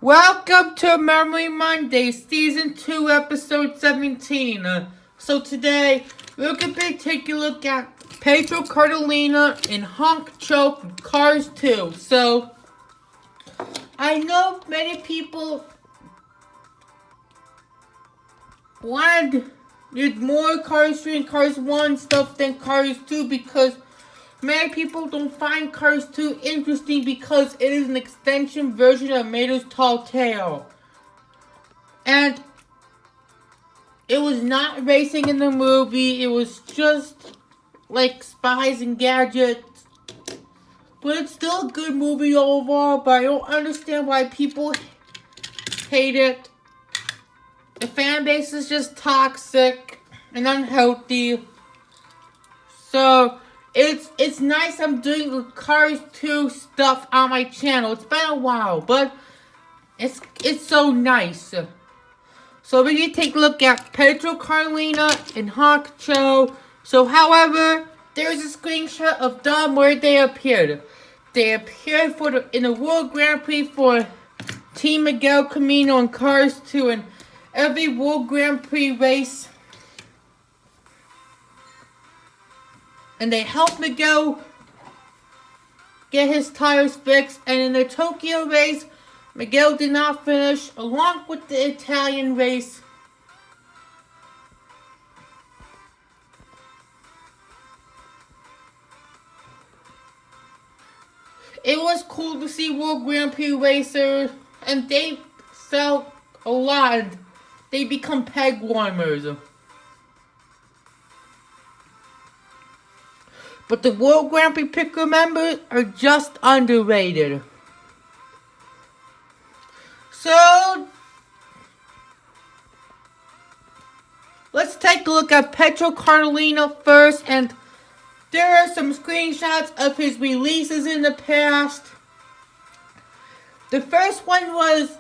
Welcome to Memory Monday, Season 2, Episode 17. So today, we're going to be taking a look at Petro Cartalina and Honk Cho from Cars 2. So, I know many people wanted more Cars 3 and Cars 1 stuff than Cars 2 because many people don't find Cars 2 interesting because it is an extension version of Mattel's Tall Tale. And it was not racing in the movie, it was just like spies and gadgets. But it's still a good movie overall, but I don't understand why people hate it. The fan base is just toxic and unhealthy. So It's nice I'm doing the Cars 2 stuff on my channel. It's been a while, but it's so nice. So we're going to take a look at Petro Cartalina and Honk Cho. So, however, there's a screenshot of them where they appeared. They appeared in the World Grand Prix for Team Miguel Camino and Cars 2 and every World Grand Prix race. And they helped Miguel get his tires fixed. And in the Tokyo race, Miguel did not finish, along with the Italian race. It was cool to see World Grand Prix racers, and they sell a lot. They become peg warmers. But the World Grand Prix Pit Crew Members are just underrated. So, let's take a look at Petro Cartalina first. And there are some screenshots of his releases in the past. The first one was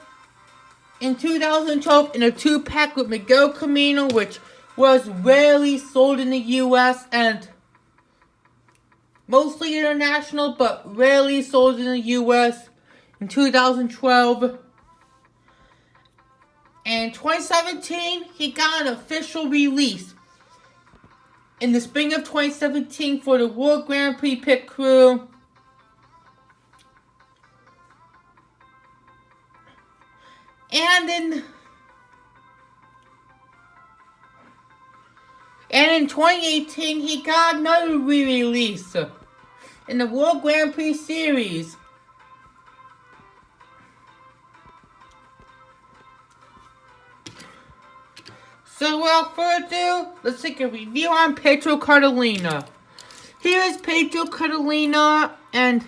in 2012 in a 2-pack with Miguel Camino, which was rarely sold in the US and mostly international, but rarely sold in the US in 2012. And 2017, he got an official release in the spring of 2017 for the World Grand Prix Pit Crew. And in 2018, he got another re-release in the World Grand Prix Series. So without further ado, let's take a review on Petro Cartalina. Here is Petro Cartalina, and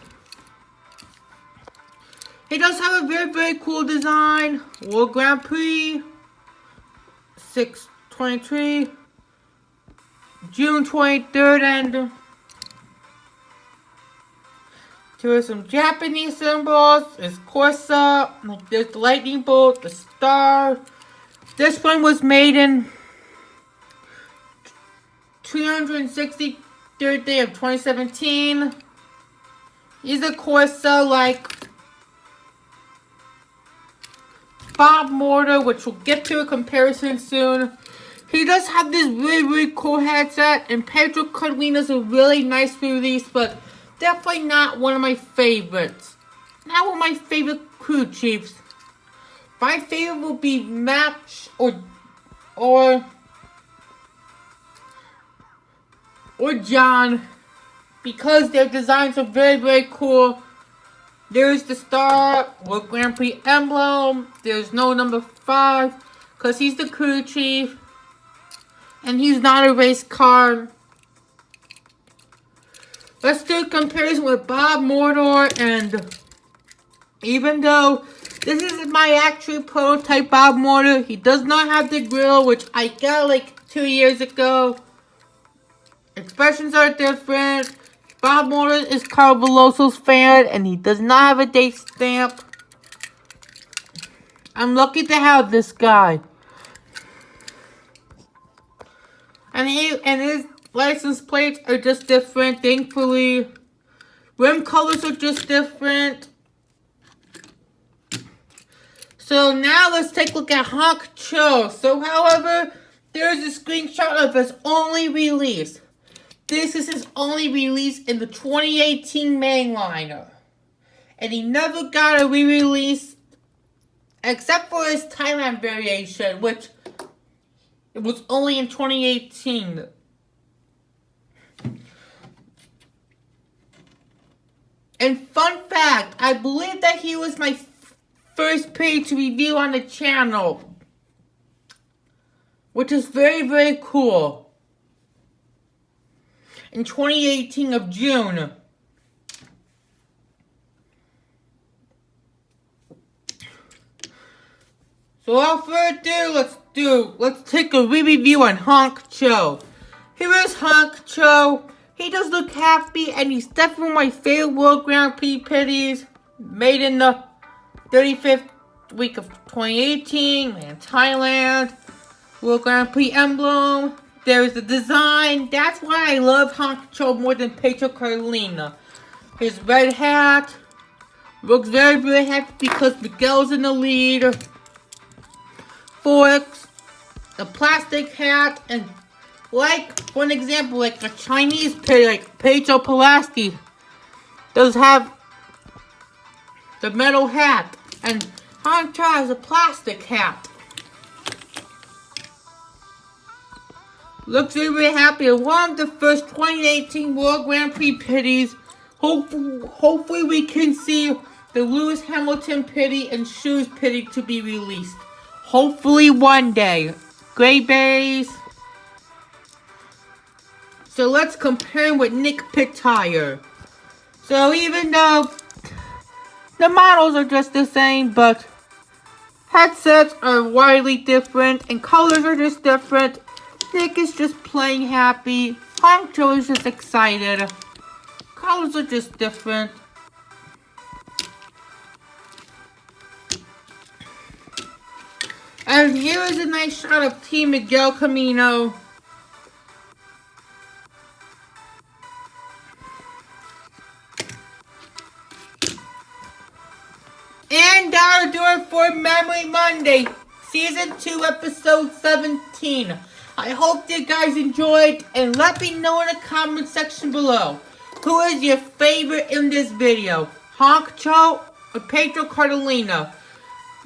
he does have a very, very cool design. World Grand Prix, 6/23. June 23rd, and there are some Japanese symbols. There's Corsa, there's the lightning bolt, the star. This one was made in 363rd day of 2017. He's a Corsa like Bob Mortar, which we'll get to a comparison soon. He does have this really, really cool headset, and Petro Cartalina's a really nice release, but definitely not one of my favorites. Not one of my favorite crew chiefs. My favorite will be Match or John, because their designs are very, very cool. There's the star, World Grand Prix emblem. There's no number 5, because he's the crew chief. And he's not a race car. Let's do a comparison with Bob Mortar. And even though this is my actual prototype Bob Mortar, he does not have the grill, which I got like 2 years ago. Expressions are different. Bob Mortar is Carl Velosso's fan, and he does not have a date stamp. I'm lucky to have this guy. And his license plates are just different, thankfully. Rim colors are just different. So now let's take a look at Honk Cho. So however, there's a screenshot of his only release. This is his only release in the 2018 mainline. And he never got a re-release except for his Thailand variation, which it was only in 2018. And fun fact, I believe that he was my first pig to review on the channel, which is very, very cool. In 2018 of June. So without further ado, let's take a re-review on Honk Cho. Here is Honk Cho. He does look happy, and he's definitely my favorite World Grand Prix pitties. Made in the 35th week of 2018, in Thailand. World Grand Prix emblem. There's the design. That's why I love Honk Cho more than Petro Cartalina. His red hat looks very, very happy because Miguel's in the lead. Forks, the plastic hat, and like, for an example, like a Chinese pig, like Petro Pulaski, does have the metal hat, and Honk Cho has a plastic hat. Looks very, very happy. And one of the first 2018 World Grand Prix pitties. Hopefully we can see the Lewis Hamilton pitty and Shoes pitty to be released. Hopefully one day. Gray base. So let's compare him with Nick Pit Tire. So even though the models are just the same, but headsets are widely different and colors are just different. Nick is just plain happy. Honk Cho is just excited. Colors are just different. And here is a nice shot of Team Miguel Camino. And that'll do it for Memory Monday, Season 2, Episode 17. I hope you guys enjoyed, and let me know in the comment section below. Who is your favorite in this video? Honk Cho or Petro Cartalina?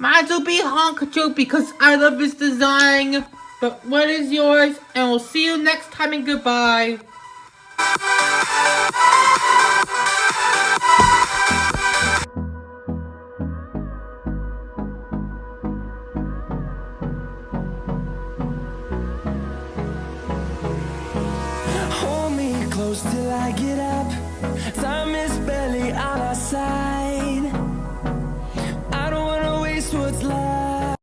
Mine will be Honk Cho because I love his design. But what is yours? And we'll see you next time, and goodbye. Hold me close till I get up. Time is barely on our side.